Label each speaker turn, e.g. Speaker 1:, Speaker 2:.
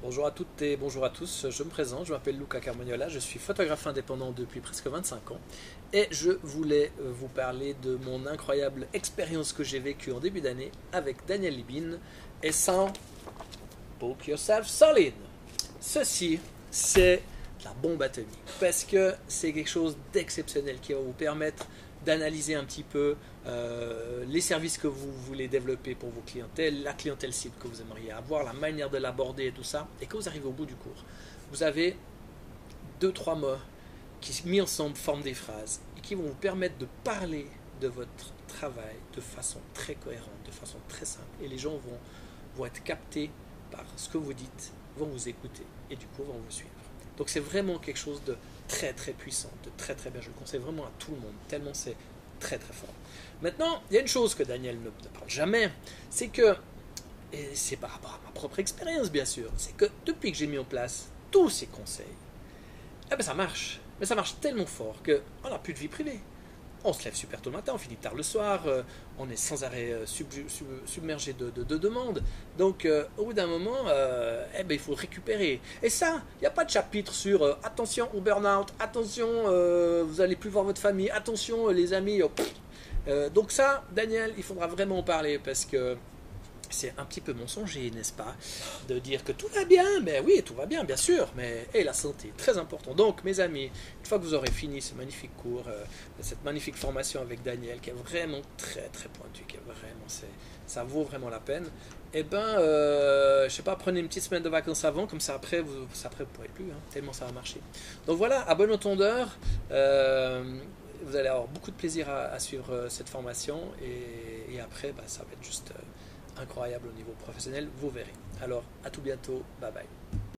Speaker 1: Bonjour à toutes et bonjour à tous, je me présente, je m'appelle Luca Carmagnola, je suis photographe indépendant depuis presque 25 ans et je voulais vous parler de mon incroyable expérience que j'ai vécue en début d'année avec Daniel Libin et sans Book Yourself Solid. Ceci, c'est la bombe atomique parce que c'est quelque chose d'exceptionnel qui va vous permettre d'analyser un petit peu les services que vous voulez développer pour vos clientèles, la clientèle cible que vous aimeriez avoir, la manière de l'aborder et tout ça. Et quand vous arrivez au bout du cours, vous avez deux, trois mots qui, mis ensemble, forment des phrases et qui vont vous permettre de parler de votre travail de façon très cohérente, de façon très simple. Et les gens vont être captés par ce que vous dites, vont vous écouter et du coup vont vous suivre. Donc c'est vraiment quelque chose de très très puissant, de très très bien. Je le conseille vraiment à tout le monde, tellement c'est très très fort. Maintenant, il y a une chose que Daniel ne parle jamais, c'est que, et c'est par rapport à ma propre expérience bien sûr, c'est que depuis que j'ai mis en place tous ces conseils, eh ben ça marche. Mais ça marche tellement fort qu'on n'a plus de vie privée. On se lève super tôt le matin, on finit tard le soir, on est sans arrêt submergé de demandes. Donc au bout d'un moment, eh ben, il faut récupérer. Et ça, il n'y a pas de chapitre sur attention au burn-out, attention, vous n'allez plus voir votre famille, attention les amis. Donc ça, Daniel, il faudra vraiment en parler parce que c'est un petit peu mensonger, n'est-ce pas, de dire que tout va bien. Mais oui, tout va bien, bien sûr, mais et la santé, très important. Donc, mes amis, une fois que vous aurez fini ce magnifique cours, cette magnifique formation avec Daniel, qui est vraiment très très pointue, qui est vraiment, ça vaut vraiment la peine. Eh ben, je sais pas, prenez une petite semaine de vacances avant, comme ça après vous pourrez plus, hein, tellement ça va marcher. Donc voilà, à bon entendeur. Vous allez avoir beaucoup de plaisir à suivre cette formation et après, bah, ça va être juste incroyable au niveau professionnel, vous verrez. Alors, à tout bientôt, bye bye.